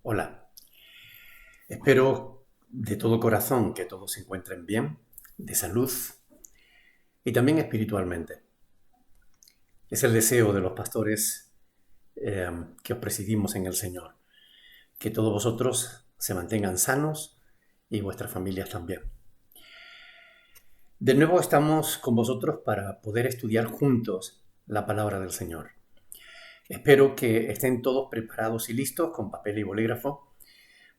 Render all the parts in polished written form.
Hola, espero de todo corazón que todos se encuentren bien, de salud y también espiritualmente. Es el deseo de los pastores que os presidimos en el Señor, que todos vosotros se mantengan sanos y vuestras familias también. De nuevo estamos con vosotros para poder estudiar juntos la palabra del Señor. Espero que estén todos preparados y listos con papel y bolígrafo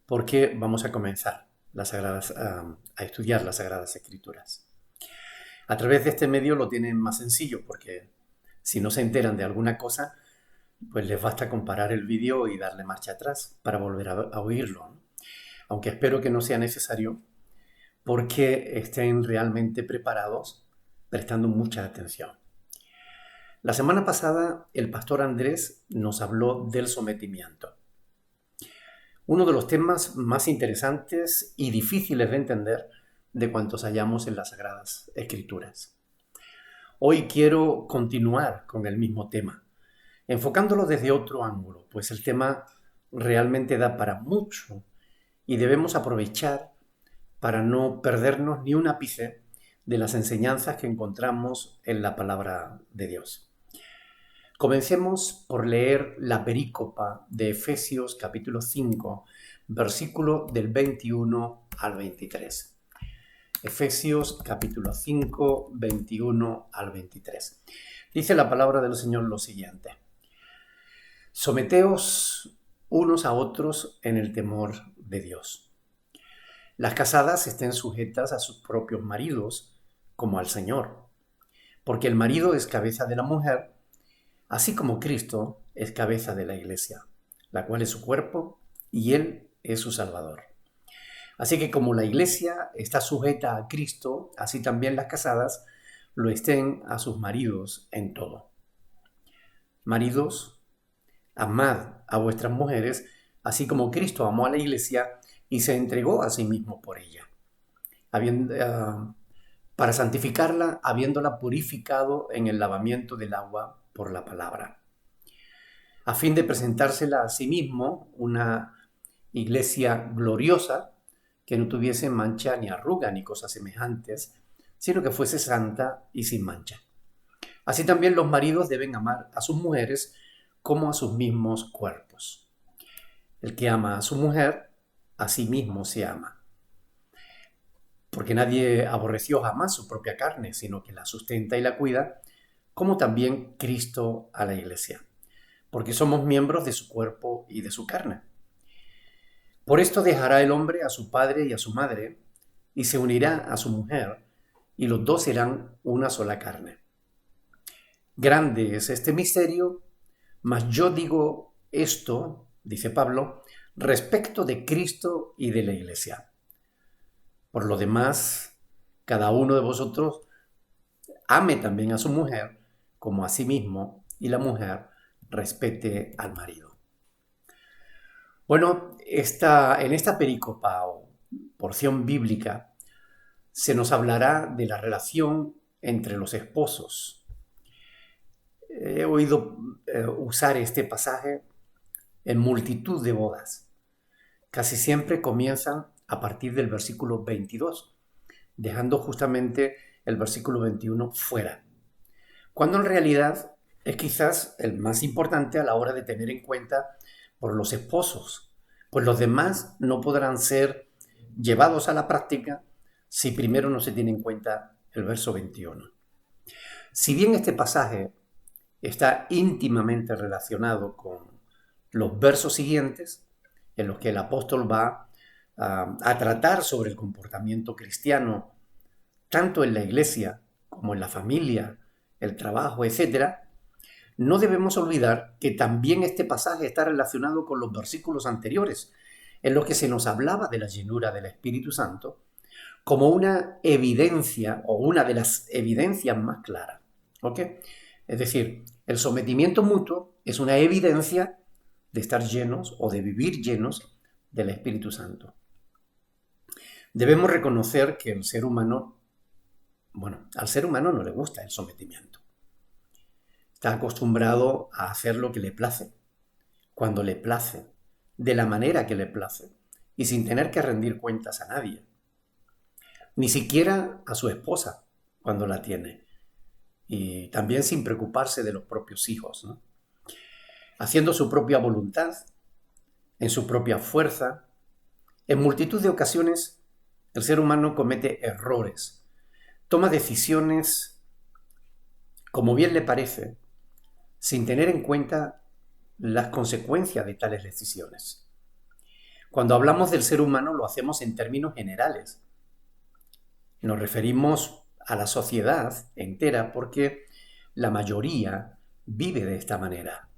porque vamos a comenzar a estudiar las Sagradas Escrituras. A través de este medio lo tienen más sencillo porque si no se enteran de alguna cosa, pues les basta comparar el vídeo y darle marcha atrás para volver a oírlo, ¿no? Aunque espero que no sea necesario porque estén realmente preparados, prestando mucha atención. La semana pasada el pastor Andrés nos habló del sometimiento. Uno de los temas más interesantes y difíciles de entender de cuantos hallamos en las Sagradas Escrituras. Hoy quiero continuar con el mismo tema, enfocándolo desde otro ángulo, pues el tema realmente da para mucho y debemos aprovechar para no perdernos ni un ápice de las enseñanzas que encontramos en la palabra de Dios. Comencemos por leer la perícopa de Efesios capítulo 5, versículo del 21 al 23. Efesios capítulo 5, 21 al 23. Dice la palabra del Señor lo siguiente: Someteos unos a otros en el temor de Dios. Las casadas estén sujetas a sus propios maridos, como al Señor, porque el marido es cabeza de la mujer, así como Cristo es cabeza de la Iglesia, la cual es su cuerpo y Él es su Salvador. Así que como la Iglesia está sujeta a Cristo, así también las casadas lo estén a sus maridos en todo. Maridos, amad a vuestras mujeres, así como Cristo amó a la Iglesia y se entregó a sí mismo por ella, para santificarla, habiéndola purificado en el lavamiento del agua por la palabra, a fin de presentársela a sí mismo una iglesia gloriosa, que no tuviese mancha ni arruga ni cosas semejantes, sino que fuese santa y sin mancha. Así también los maridos deben amar a sus mujeres como a sus mismos cuerpos. El que ama a su mujer, a sí mismo se ama. Porque nadie aborreció jamás su propia carne, sino que la sustenta y la cuida, como también Cristo a la Iglesia, porque somos miembros de su cuerpo y de su carne. Por esto dejará el hombre a su padre y a su madre, y se unirá a su mujer, y los dos serán una sola carne. Grande es este misterio, mas yo digo esto, dice Pablo, respecto de Cristo y de la Iglesia. Por lo demás, cada uno de vosotros ame también a su mujer como a sí mismo, y la mujer respete al marido. Bueno, en esta perícopa o porción bíblica se nos hablará de la relación entre los esposos. He oído usar este pasaje en multitud de bodas. Casi siempre comienzan a partir del versículo 22, dejando justamente el versículo 21 fuera, cuando en realidad es quizás el más importante a la hora de tener en cuenta por los esposos, pues los demás no podrán ser llevados a la práctica si primero no se tiene en cuenta el verso 21. Si bien este pasaje está íntimamente relacionado con los versos siguientes, en los que el apóstol va a tratar sobre el comportamiento cristiano, tanto en la iglesia como en la familia, el trabajo, etc., no debemos olvidar que también este pasaje está relacionado con los versículos anteriores, en los que se nos hablaba de la llenura del Espíritu Santo como una evidencia o una de las evidencias más claras. ¿Ok? Es decir, el sometimiento mutuo es una evidencia de estar llenos o de vivir llenos del Espíritu Santo. Debemos reconocer que al ser humano no le gusta el sometimiento. Está acostumbrado a hacer lo que le place, cuando le place, de la manera que le place y sin tener que rendir cuentas a nadie, ni siquiera a su esposa cuando la tiene, y también sin preocuparse de los propios hijos, ¿no? Haciendo su propia voluntad, en su propia fuerza. En multitud de ocasiones el ser humano comete errores, toma decisiones como bien le parece, sin tener en cuenta las consecuencias de tales decisiones. Cuando hablamos del ser humano lo hacemos en términos generales. Nos referimos a la sociedad entera porque la mayoría vive de esta manera.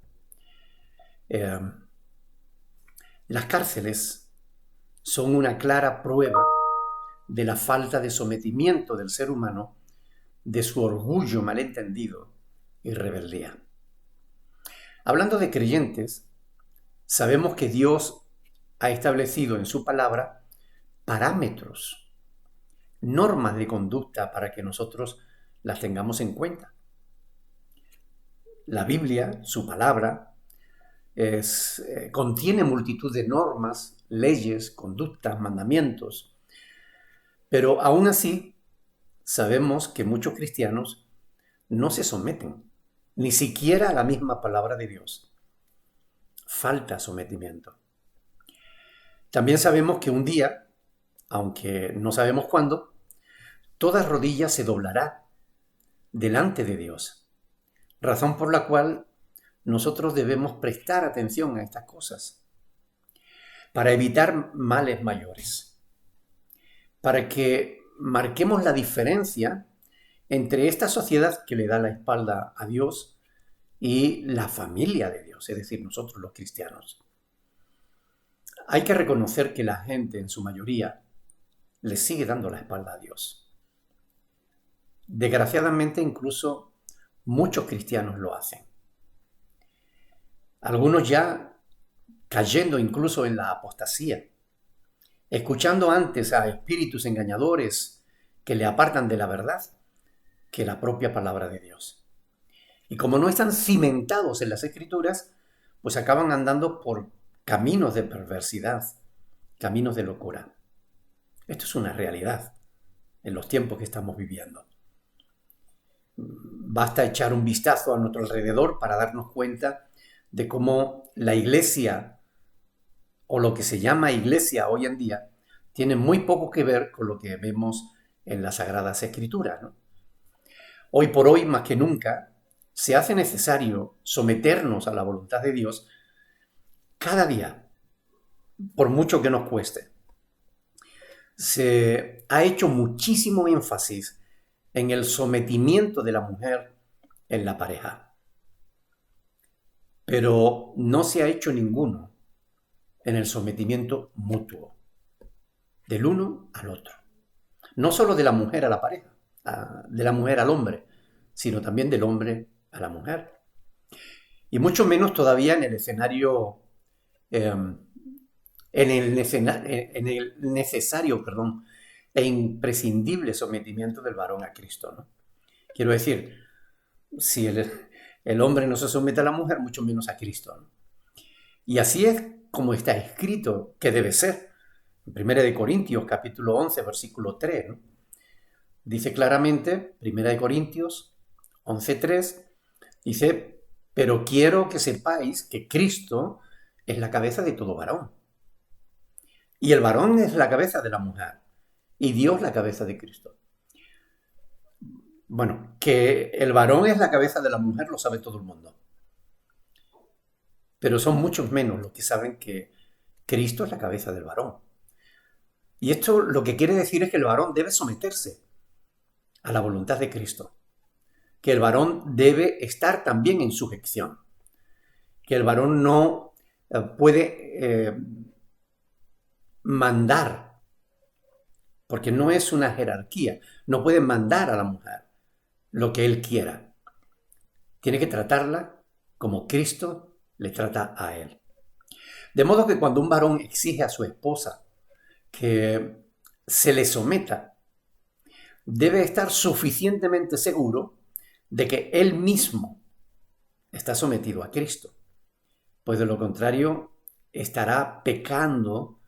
Las cárceles son una clara prueba de la falta de sometimiento del ser humano, de su orgullo malentendido y rebeldía. Hablando de creyentes, sabemos que Dios ha establecido en su palabra parámetros, normas de conducta para que nosotros las tengamos en cuenta. La Biblia, su palabra, contiene multitud de normas, leyes, conductas, mandamientos, pero aún así sabemos que muchos cristianos no se someten ni siquiera a la misma palabra de Dios. Falta sometimiento. También sabemos que un día, aunque no sabemos cuándo, toda rodilla se doblará delante de Dios, razón por la cual nosotros debemos prestar atención a estas cosas para evitar males mayores, para que marquemos la diferencia entre esta sociedad que le da la espalda a Dios y la familia de Dios, es decir, nosotros los cristianos. Hay que reconocer que la gente en su mayoría le sigue dando la espalda a Dios. Desgraciadamente incluso muchos cristianos lo hacen. Algunos ya cayendo incluso en la apostasía, escuchando antes a espíritus engañadores que le apartan de la verdad que la propia palabra de Dios. Y como no están cimentados en las Escrituras, pues acaban andando por caminos de perversidad, caminos de locura. Esto es una realidad en los tiempos que estamos viviendo. Basta echar un vistazo a nuestro alrededor para darnos cuenta de cómo la iglesia, o lo que se llama iglesia hoy en día, tiene muy poco que ver con lo que vemos en las Sagradas Escrituras, ¿no? Hoy por hoy, más que nunca, se hace necesario someternos a la voluntad de Dios cada día, por mucho que nos cueste. Se ha hecho muchísimo énfasis en el sometimiento de la mujer en la pareja, pero no se ha hecho ninguno en el sometimiento mutuo, del uno al otro. No solo de la mujer a la pareja, de la mujer al hombre, sino también del hombre a la mujer. Y mucho menos todavía en el escenario, en el necesario e imprescindible sometimiento del varón a Cristo, ¿no? Quiero decir, si el hombre no se somete a la mujer, mucho menos a Cristo, ¿no? Y así es como está escrito que debe ser. En 1 Corintios capítulo 11, versículo 3, ¿no? Dice claramente, 1 Corintios 11:3, dice, pero quiero que sepáis que Cristo es la cabeza de todo varón. Y el varón es la cabeza de la mujer. Y Dios la cabeza de Cristo. Bueno, que el varón es la cabeza de la mujer lo sabe todo el mundo. Pero son muchos menos los que saben que Cristo es la cabeza del varón. Y esto lo que quiere decir es que el varón debe someterse a la voluntad de Cristo. Que el varón debe estar también en sujeción. Que el varón no puede mandar, porque no es una jerarquía, no puede mandar a la mujer lo que él quiera. Tiene que tratarla como Cristo le trata a él. De modo que cuando un varón exige a su esposa que se le someta, debe estar suficientemente seguro de que él mismo está sometido a Cristo. Pues de lo contrario, estará pecando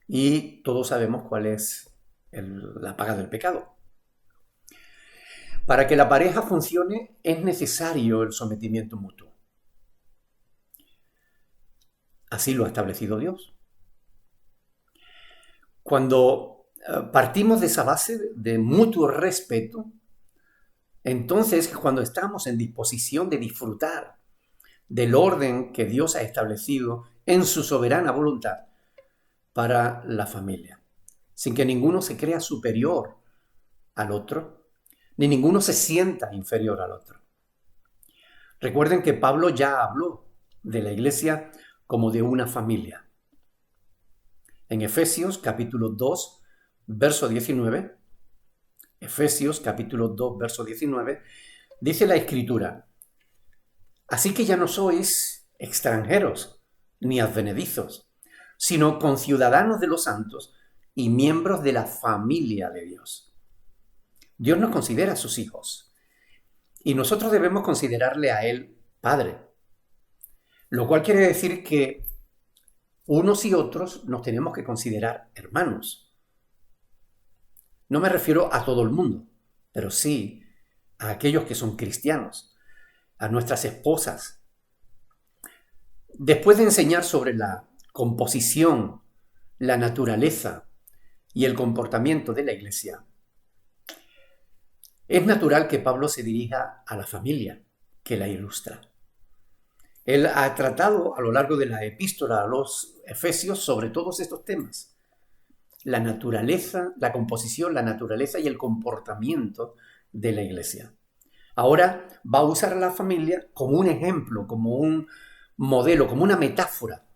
y todos sabemos cuál es la paga del pecado. Para que la pareja funcione es necesario el sometimiento mutuo. Así lo ha establecido Dios. Cuando partimos de esa base de mutuo respeto, entonces cuando estamos en disposición de disfrutar del orden que Dios ha establecido en su soberana voluntad para la familia, sin que ninguno se crea superior al otro, ni ninguno se sienta inferior al otro. Recuerden que Pablo ya habló de la iglesia como de una familia. En Efesios capítulo 2, verso 19, Efesios capítulo 2, verso 19, dice la Escritura: así que ya no sois extranjeros ni advenedizos, sino conciudadanos de los santos y miembros de la familia de Dios. Dios nos considera sus hijos y nosotros debemos considerarle a Él Padre, lo cual quiere decir que unos y otros nos tenemos que considerar hermanos. No me refiero a todo el mundo, pero sí a aquellos que son cristianos, a nuestras esposas. Después de enseñar sobre la composición, la naturaleza y el comportamiento de la iglesia, es natural que Pablo se dirija a la familia que la ilustra. Él ha tratado a lo largo de la epístola a los Efesios sobre todos estos temas: la naturaleza, la composición, la naturaleza y el comportamiento de la iglesia. Ahora va a usar a la familia como un ejemplo, como un modelo, como una metáfora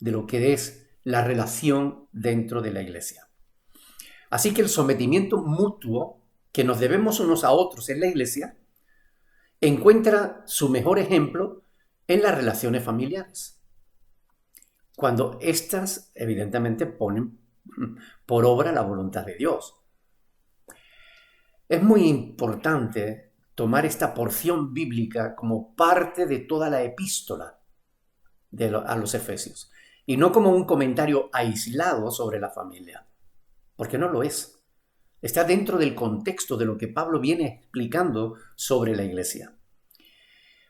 de lo que es la relación dentro de la iglesia. Así que el sometimiento mutuo que nos debemos unos a otros en la iglesia encuentra su mejor ejemplo en las relaciones familiares, cuando éstas evidentemente ponen por obra la voluntad de Dios. Es muy importante tomar esta porción bíblica como parte de toda la epístola a los Efesios y no como un comentario aislado sobre la familia, porque no lo es. Está dentro del contexto de lo que Pablo viene explicando sobre la iglesia,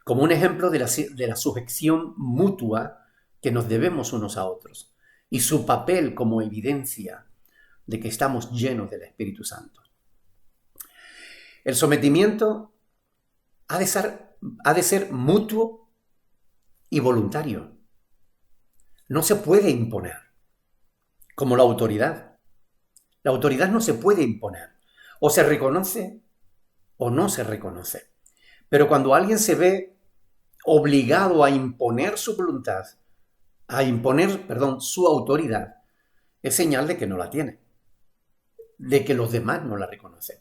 como un ejemplo de la sujeción mutua que nos debemos unos a otros y su papel como evidencia de que estamos llenos del Espíritu Santo. El sometimiento ha de ser mutuo y voluntario. No se puede imponer, como la autoridad. La autoridad no se puede imponer. O se reconoce o no se reconoce. Pero cuando alguien se ve obligado a imponer su voluntad, su autoridad, es señal de que no la tiene, de que los demás no la reconocen.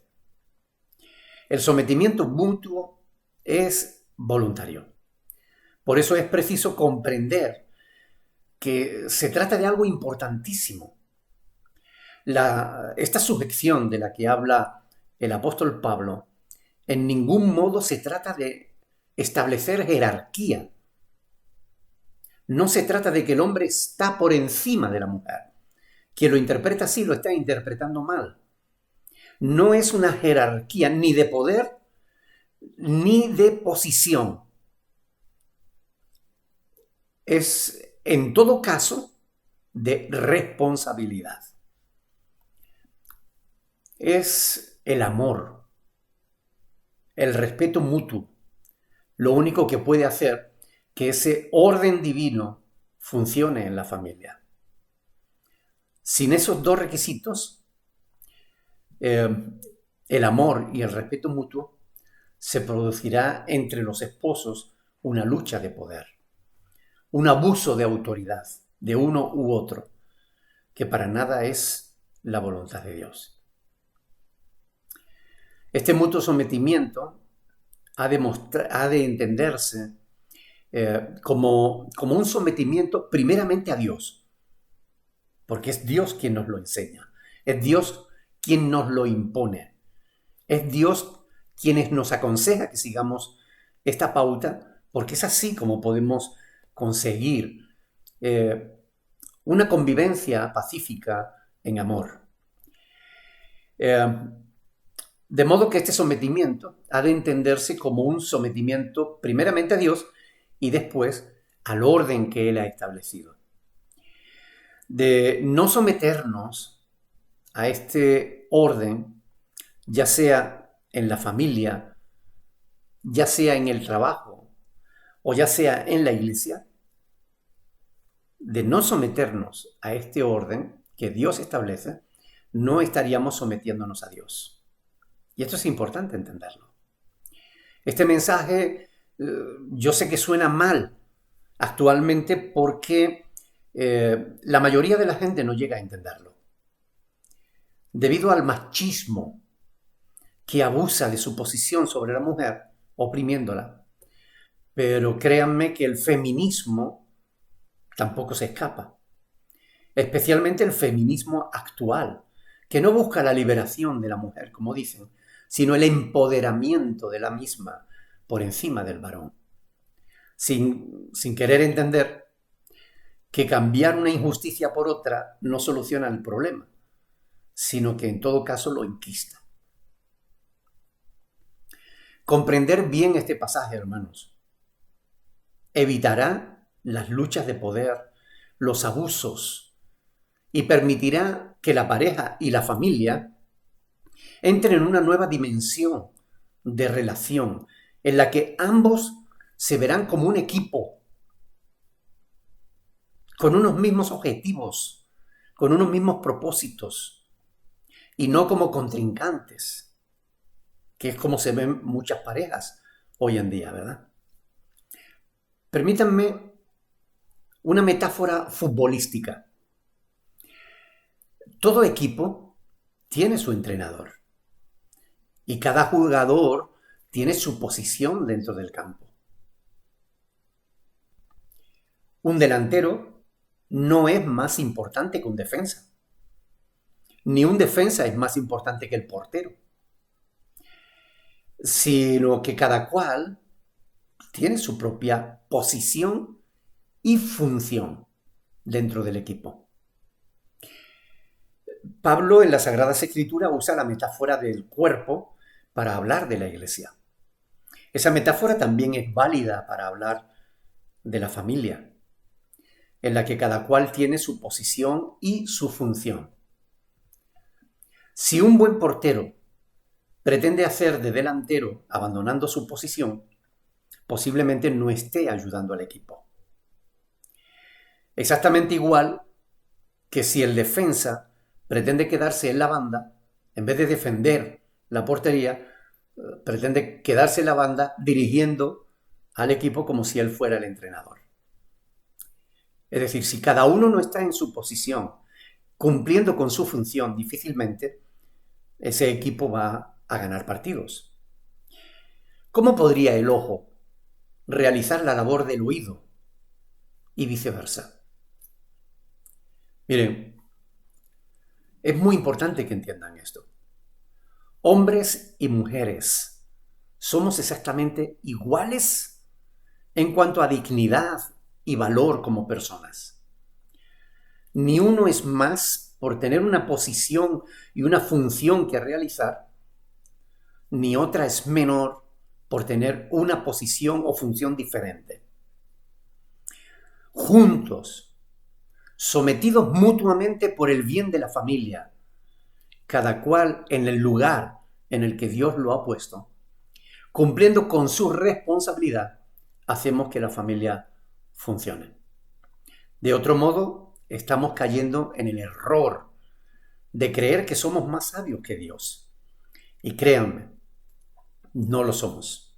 El sometimiento mutuo es voluntario. Por eso es preciso comprender que se trata de algo importantísimo. Esta sujeción de la que habla el apóstol Pablo, en ningún modo se trata de establecer jerarquía. No se trata de que el hombre está por encima de la mujer. Quien lo interpreta así lo está interpretando mal. No es una jerarquía ni de poder ni de posición. Es, en todo caso, de responsabilidad. Es el amor, el respeto mutuo, lo único que puede hacer que ese orden divino funcione en la familia. Sin esos dos requisitos, el amor y el respeto mutuo, se producirá entre los esposos una lucha de poder, un abuso de autoridad de uno u otro, que para nada es la voluntad de Dios. Este mutuo sometimiento ha de entenderse como un sometimiento primeramente a Dios, porque es Dios quien nos lo enseña, es Dios quien nos lo impone, es Dios quien nos aconseja que sigamos esta pauta, porque es así como podemos conseguir una convivencia pacífica en amor. De modo que este sometimiento ha de entenderse como un sometimiento primeramente a Dios y después al orden que Él ha establecido. De no someternos a este orden, ya sea en la familia, ya sea en el trabajo o ya sea en la iglesia, de no someternos a este orden que Dios establece, no estaríamos sometiéndonos a Dios. Y esto es importante entenderlo. Este mensaje yo sé que suena mal actualmente porque la mayoría de la gente no llega a entenderlo. Debido al machismo que abusa de su posición sobre la mujer, oprimiéndola. Pero créanme que el feminismo tampoco se escapa. Especialmente el feminismo actual, que no busca la liberación de la mujer, como dicen, sino el empoderamiento de la misma por encima del varón. Sin querer entender que cambiar una injusticia por otra no soluciona el problema, sino que en todo caso lo enquista. Comprender bien este pasaje, hermanos, evitará las luchas de poder, los abusos, y permitirá que la pareja y la familia entren en una nueva dimensión de relación en la que ambos se verán como un equipo, con unos mismos objetivos, con unos mismos propósitos, y no como contrincantes, que es como se ven muchas parejas hoy en día, ¿verdad? Permítanme una metáfora futbolística. Todo equipo tiene su entrenador y cada jugador tiene su posición dentro del campo. Un delantero no es más importante que un defensa, ni un defensa es más importante que el portero, sino que cada cual tiene su propia posición y función dentro del equipo. Pablo en las Sagradas Escrituras usa la metáfora del cuerpo para hablar de la iglesia. Esa metáfora también es válida para hablar de la familia, en la que cada cual tiene su posición y su función. Si un buen portero pretende hacer de delantero abandonando su posición, posiblemente no esté ayudando al equipo. Exactamente igual que si el defensa pretende quedarse en la banda, en vez de defender la portería, pretende quedarse en la banda dirigiendo al equipo como si él fuera el entrenador. Es decir, si cada uno no está en su posición, cumpliendo con su función, difícilmente ese equipo va a ganar partidos. ¿Cómo podría el ojo realizar la labor del oído y viceversa? Miren, es muy importante que entiendan esto. Hombres y mujeres somos exactamente iguales en cuanto a dignidad y valor como personas. Ni uno es más por tener una posición y una función que realizar, ni otra es menor por tener una posición o función diferente. Juntos, sometidos mutuamente por el bien de la familia, cada cual en el lugar en el que Dios lo ha puesto, cumpliendo con su responsabilidad, hacemos que la familia funcione. De otro modo, estamos cayendo en el error de creer que somos más sabios que Dios. Y créanme, no lo somos.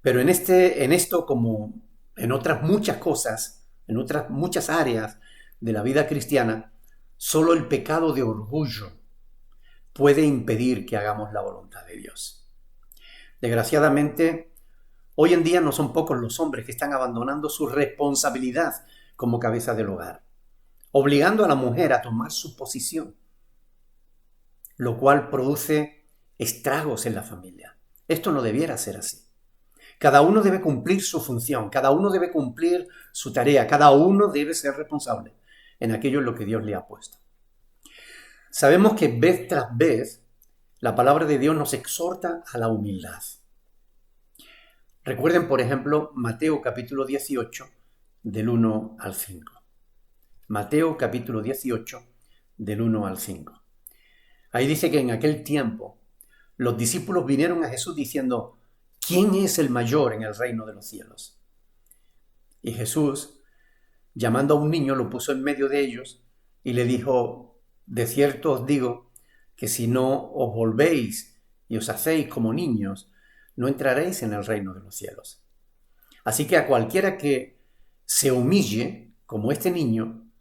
Pero en esto, como en otras muchas cosas, en otras muchas áreas de la vida cristiana, solo el pecado de orgullo puede impedir que hagamos la voluntad de Dios. Desgraciadamente, hoy en día no son pocos los hombres que están abandonando su responsabilidad como cabeza del hogar, obligando a la mujer a tomar su posición, lo cual produce estragos en la familia. Esto no debiera ser así. Cada uno debe cumplir su función, cada uno debe cumplir su tarea, cada uno debe ser responsable. en aquello en lo que Dios le ha puesto. Sabemos que vez tras vez la palabra de Dios nos exhorta a la humildad. Recuerden, por ejemplo, Mateo capítulo 18, del 1 al 5. Mateo capítulo 18, del 1 al 5. Ahí dice que en aquel tiempo los discípulos vinieron a Jesús diciendo: ¿quién es el mayor en el reino de los cielos? Y Jesús, llamando a un niño, lo puso en medio de ellos y le dijo: de cierto os digo que si no os volvéis y os hacéis como niños, no entraréis en el reino de los cielos. Así que a cualquiera que se humille como este niño,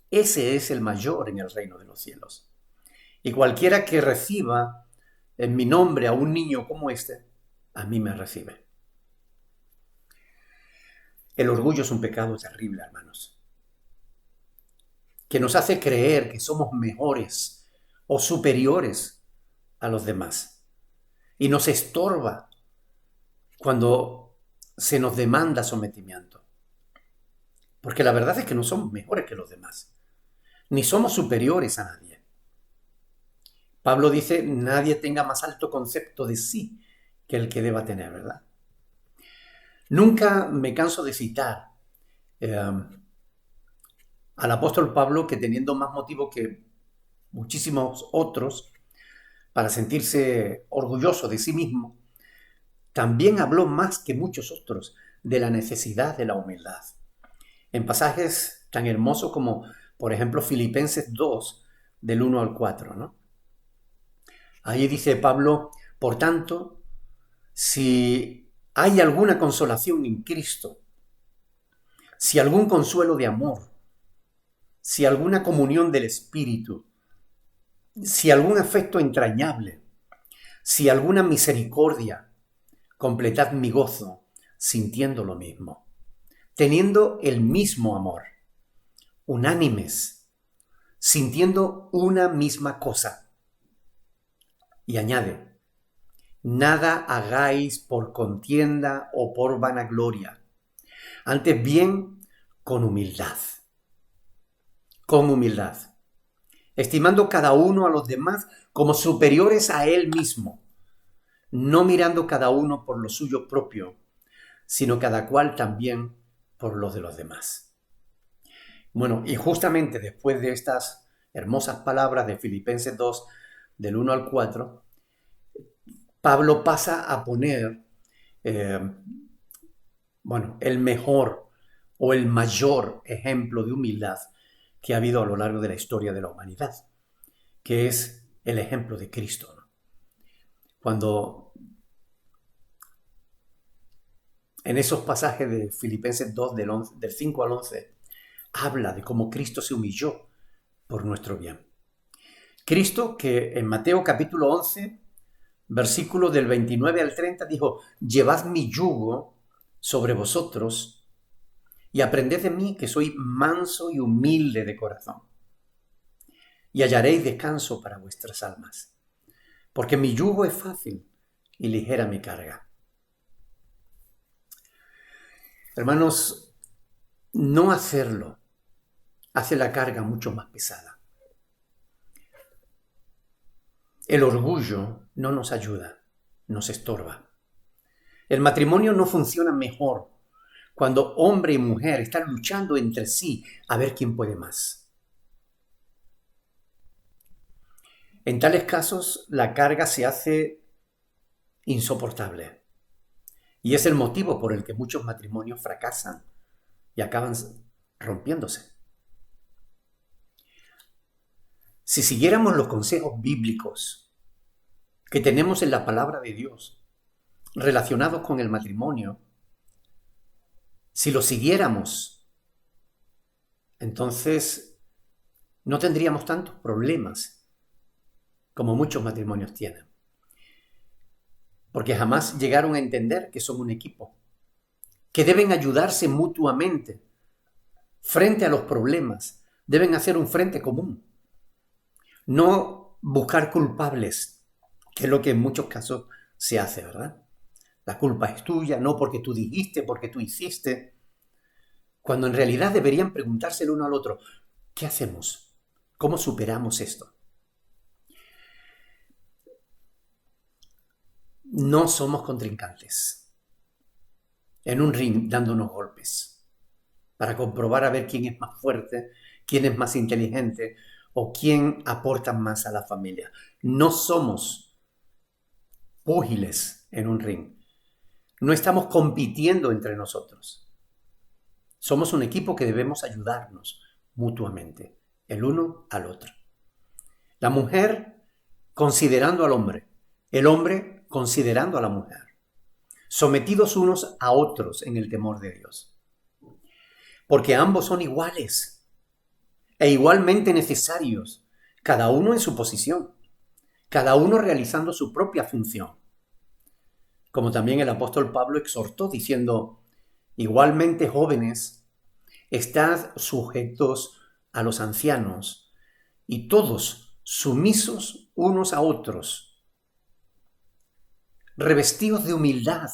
ese es el mayor en el reino de los cielos. Y cualquiera que reciba en mi nombre a un niño como este, a mí me recibe. El orgullo es un pecado terrible, hermanos, que nos hace creer que somos mejores o superiores a los demás. Y nos estorba cuando se nos demanda sometimiento. Porque la verdad es que no somos mejores que los demás, ni somos superiores a nadie. Pablo dice: nadie tenga más alto concepto de sí que el que deba tener, ¿verdad? Nunca me canso de citar al apóstol Pablo, que teniendo más motivo que muchísimos otros para sentirse orgulloso de sí mismo, también habló más que muchos otros de la necesidad de la humildad. En pasajes tan hermosos como, por ejemplo, Filipenses 2, del 1 al 4, ¿no? Ahí dice Pablo: por tanto, si hay alguna consolación en Cristo, si algún consuelo de amor, si alguna comunión del Espíritu, si algún afecto entrañable, si alguna misericordia, completad mi gozo sintiendo lo mismo, teniendo el mismo amor, unánimes, sintiendo una misma cosa. Y añade: nada hagáis por contienda o por vanagloria, antes bien con humildad, estimando cada uno a los demás como superiores a él mismo, no mirando cada uno por lo suyo propio, sino cada cual también por los de los demás. Bueno, y justamente después de estas hermosas palabras de Filipenses 2, del 1 al 4, Pablo pasa a poner el mejor o el mayor ejemplo de humildad que ha habido a lo largo de la historia de la humanidad, que es el ejemplo de Cristo, ¿no? Cuando en esos pasajes de Filipenses 2, del 5 al 11, habla de cómo Cristo se humilló por nuestro bien. Cristo, que en Mateo capítulo 11, versículo del 29 al 30, dijo: llevad mi yugo sobre vosotros y aprended de mí, que soy manso y humilde de corazón, y hallaréis descanso para vuestras almas, porque mi yugo es fácil y ligera mi carga. Hermanos, no hacerlo hace la carga mucho más pesada. El orgullo no nos ayuda, nos estorba. El matrimonio no funciona mejor cuando hombre y mujer están luchando entre sí a ver quién puede más. En tales casos, la carga se hace insoportable. Y es el motivo por el que muchos matrimonios fracasan y acaban rompiéndose. Si siguiéramos los consejos bíblicos que tenemos en la palabra de Dios relacionados con el matrimonio, si los siguiéramos, entonces no tendríamos tantos problemas como muchos matrimonios tienen. Porque jamás llegaron a entender que son un equipo, que deben ayudarse mutuamente frente a los problemas, deben hacer un frente común. No buscar culpables, que es lo que en muchos casos se hace, ¿verdad? La culpa es tuya, no porque tú dijiste, porque tú hiciste. Cuando en realidad deberían preguntarse el uno al otro: ¿Qué hacemos? ¿Cómo superamos esto? No somos contrincantes en un ring dando unos golpes para comprobar a ver quién es más fuerte, quién es más inteligente o quién aporta más a la familia. No somos púgiles en un ring. No estamos compitiendo entre nosotros. Somos un equipo que debemos ayudarnos mutuamente, el uno al otro. La mujer considerando al hombre, el hombre considerando a la mujer, sometidos unos a otros en el temor de Dios. Porque ambos son iguales e igualmente necesarios, cada uno en su posición, cada uno realizando su propia función. Como también el apóstol Pablo exhortó diciendo, igualmente jóvenes, estad sujetos a los ancianos y todos sumisos unos a otros, revestidos de humildad,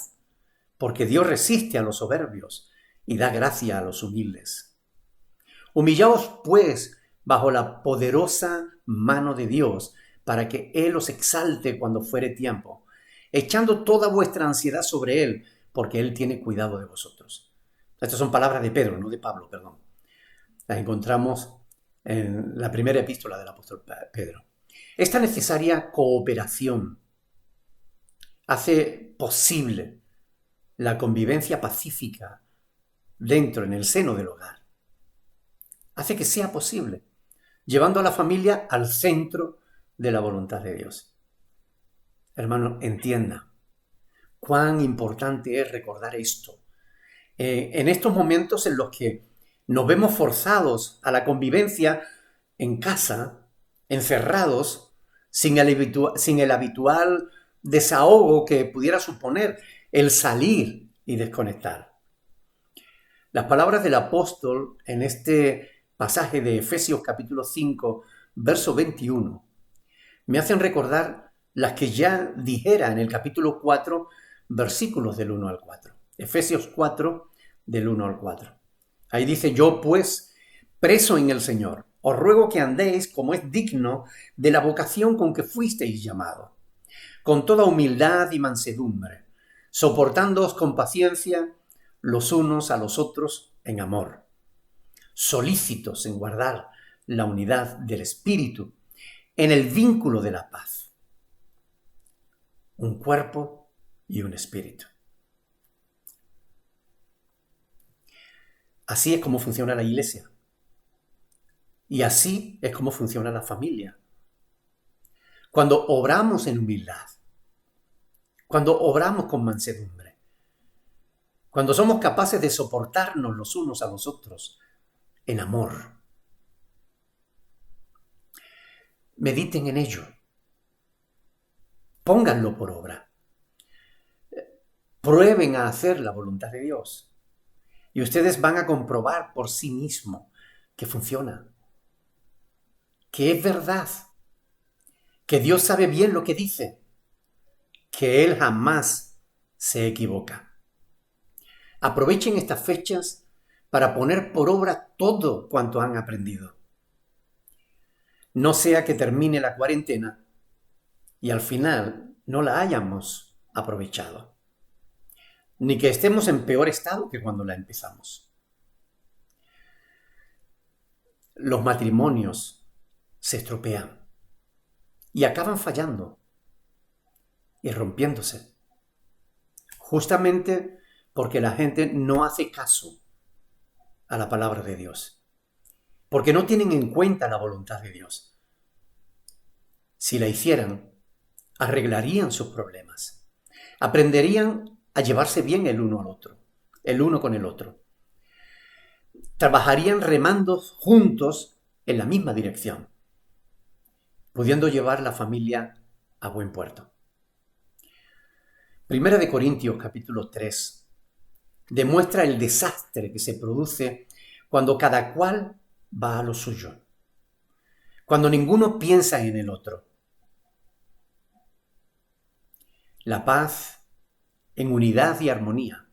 porque Dios resiste a los soberbios y da gracia a los humildes. Humillaos, pues, bajo la poderosa mano de Dios, para que Él os exalte cuando fuere tiempo, echando toda vuestra ansiedad sobre Él, porque Él tiene cuidado de vosotros. Estas son palabras de Pedro, no de Pablo, perdón. Las encontramos en la primera epístola del apóstol Pedro. Esta necesaria cooperación hace posible la convivencia pacífica dentro, en el seno del hogar. Hace que sea posible, llevando a la familia al centro de la voluntad de Dios. Hermano, entienda cuán importante es recordar esto. En estos momentos en los que nos vemos forzados a la convivencia en casa, encerrados, sin el habitual desahogo que pudiera suponer el salir y desconectar. Las palabras del apóstol en este pasaje de Efesios capítulo 5, verso 21, me hacen recordar las que ya dijera en el capítulo 4, versículos del 1 al 4. Efesios 4, del 1 al 4. Ahí dice, yo pues, preso en el Señor, os ruego que andéis como es digno de la vocación con que fuisteis llamado, con toda humildad y mansedumbre, soportándoos con paciencia los unos a los otros en amor, solícitos en guardar la unidad del Espíritu, en el vínculo de la paz. Un cuerpo y un espíritu. Así es como funciona la iglesia. Y así es como funciona la familia. Cuando obramos en humildad, cuando obramos con mansedumbre, cuando somos capaces de soportarnos los unos a los otros en amor. Mediten en ello. Pónganlo por obra. Prueben a hacer la voluntad de Dios. Y ustedes van a comprobar por sí mismos que funciona, que es verdad, que Dios sabe bien lo que dice, que Él jamás se equivoca. Aprovechen estas fechas para poner por obra todo cuanto han aprendido. No sea que termine la cuarentena y al final no la hayamos aprovechado, ni que estemos en peor estado que cuando la empezamos. Los matrimonios se estropean y acaban fallando y rompiéndose, justamente porque la gente no hace caso a la palabra de Dios, porque no tienen en cuenta la voluntad de Dios. Si la hicieran, arreglarían sus problemas, aprenderían a llevarse bien el uno al otro, el uno con el otro. Trabajarían remando juntos en la misma dirección, pudiendo llevar la familia a buen puerto. Primera de Corintios capítulo 3 demuestra el desastre que se produce cuando cada cual va a lo suyo, cuando ninguno piensa en el otro. La paz en unidad y armonía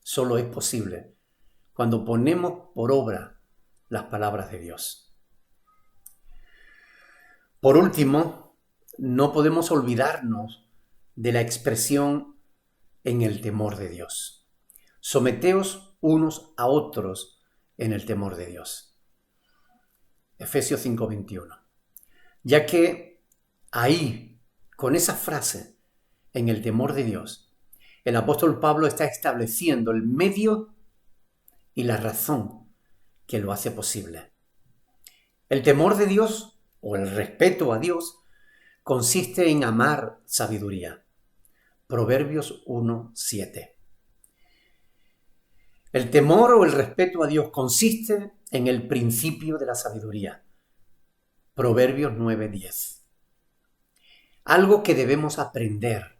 solo es posible cuando ponemos por obra las palabras de Dios. Por último, no podemos olvidarnos de la expresión en el temor de Dios. Someteos unos a otros en el temor de Dios. Efesios 5:21. Ya que ahí, con esa frase, en el temor de Dios, el apóstol Pablo está estableciendo el medio y la razón que lo hace posible. El temor de Dios, o el respeto a Dios, consiste en amar sabiduría. Proverbios 1:7. El temor o el respeto a Dios consiste en el principio de la sabiduría. Proverbios 9:10. Algo que debemos aprender.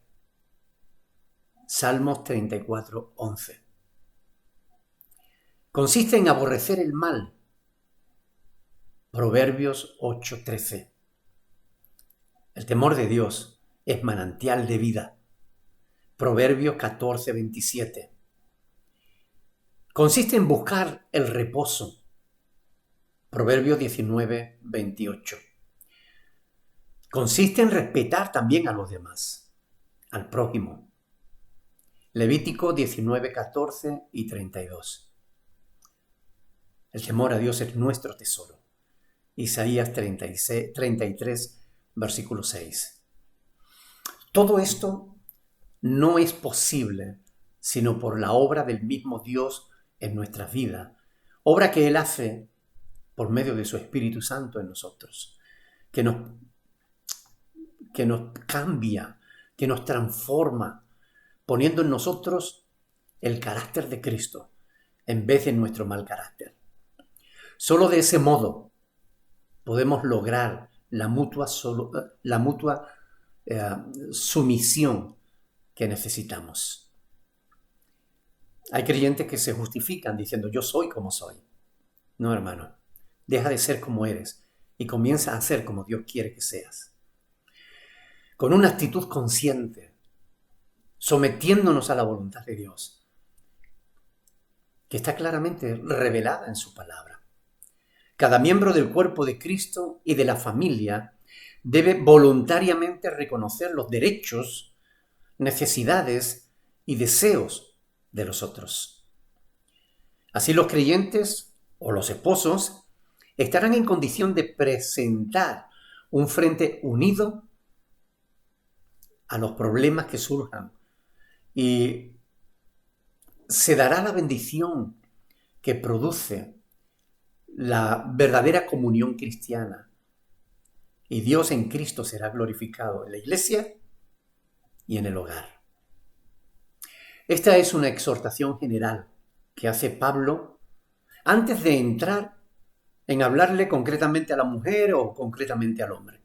Salmos 34:11. Consiste en aborrecer el mal. Proverbios 8:13. El temor de Dios es manantial de vida. Proverbios 14:27. Consiste en buscar el reposo. Proverbios 19:28. Consiste en respetar también a los demás, al prójimo. Levítico 19:14 y 32. El temor a Dios es nuestro tesoro. Isaías 33, versículo 6. Todo esto no es posible sino por la obra del mismo Dios en nuestras vidas, obra que Él hace por medio de su Espíritu Santo en nosotros, que nos cambia, que nos transforma, poniendo en nosotros el carácter de Cristo en vez de nuestro mal carácter. Solo de ese modo podemos lograr la mutua sumisión que necesitamos. Hay creyentes que se justifican diciendo yo soy como soy. No, hermano, deja de ser como eres y comienza a ser como Dios quiere que seas. Con una actitud consciente, sometiéndonos a la voluntad de Dios, que está claramente revelada en su palabra. Cada miembro del cuerpo de Cristo y de la familia debe voluntariamente reconocer los derechos, necesidades y deseos de los otros. Así los creyentes o los esposos estarán en condición de presentar un frente unido a los problemas que surjan y se dará la bendición que produce la verdadera comunión cristiana y Dios en Cristo será glorificado en la iglesia y en el hogar. Esta es una exhortación general que hace Pablo antes de entrar en hablarle concretamente a la mujer o concretamente al hombre.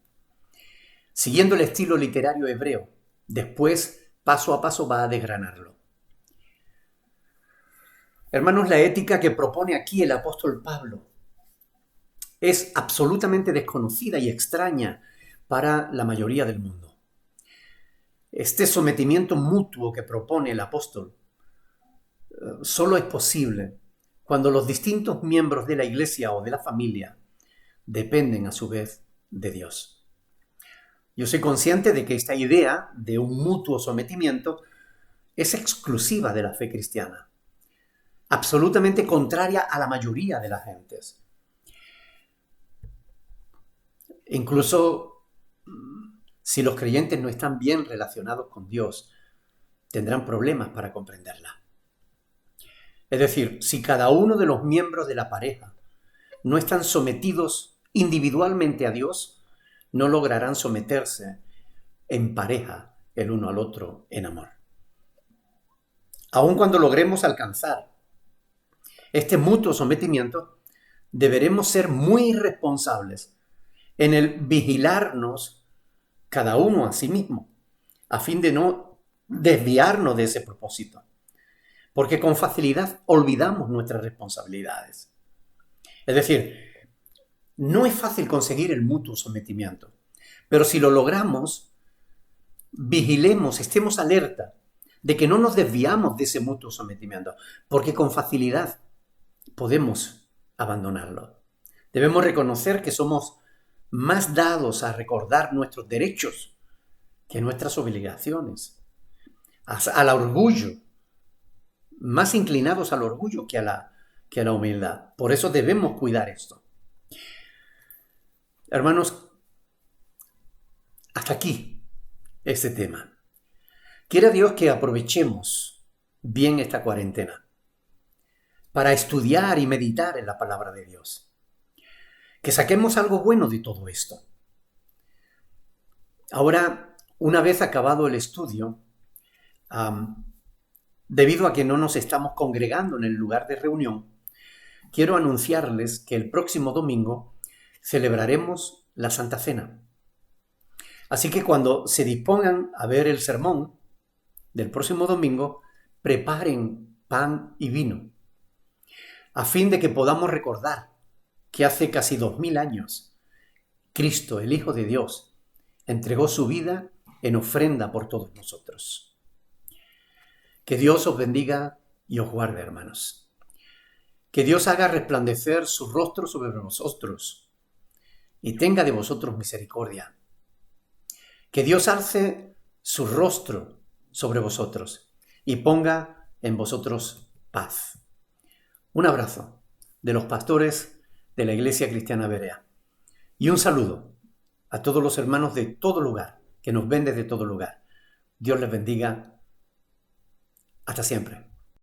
Siguiendo el estilo literario hebreo, después paso a paso va a desgranarlo. Hermanos, la ética que propone aquí el apóstol Pablo es absolutamente desconocida y extraña para la mayoría del mundo. Este sometimiento mutuo que propone el apóstol solo es posible cuando los distintos miembros de la iglesia o de la familia dependen a su vez de Dios. Yo soy consciente de que esta idea de un mutuo sometimiento es exclusiva de la fe cristiana, absolutamente contraria a la mayoría de las gentes. Incluso si los creyentes no están bien relacionados con Dios, tendrán problemas para comprenderla. Es decir, si cada uno de los miembros de la pareja no están sometidos individualmente a Dios, no lograrán someterse en pareja el uno al otro en amor. Aun cuando logremos alcanzar este mutuo sometimiento, deberemos ser muy responsables en el vigilarnos cada uno a sí mismo, a fin de no desviarnos de ese propósito, porque con facilidad olvidamos nuestras responsabilidades. Es decir, no es fácil conseguir el mutuo sometimiento, pero si lo logramos, vigilemos, estemos alerta de que no nos desviamos de ese mutuo sometimiento, porque con facilidad podemos abandonarlo. Debemos reconocer que somos más dados a recordar nuestros derechos que nuestras obligaciones, al orgullo, más inclinados al orgullo que a la humildad. Por eso debemos cuidar esto. Hermanos, hasta aquí este tema. Quiera Dios que aprovechemos bien esta cuarentena para estudiar y meditar en la palabra de Dios. Que saquemos algo bueno de todo esto. Ahora, una vez acabado el estudio, debido a que no nos estamos congregando en el lugar de reunión, quiero anunciarles que el próximo domingo celebraremos la Santa Cena. Así que cuando se dispongan a ver el sermón del próximo domingo, preparen pan y vino, a fin de que podamos recordar que hace casi 2000 años Cristo, el Hijo de Dios, entregó su vida en ofrenda por todos nosotros. Que Dios os bendiga y os guarde, hermanos. Que Dios haga resplandecer su rostro sobre vosotros y tenga de vosotros misericordia. Que Dios alce su rostro sobre vosotros y ponga en vosotros paz. Un abrazo de los pastores de la Iglesia Cristiana Berea. Y un saludo a todos los hermanos de todo lugar, que nos ven desde todo lugar. Dios les bendiga. Hasta siempre.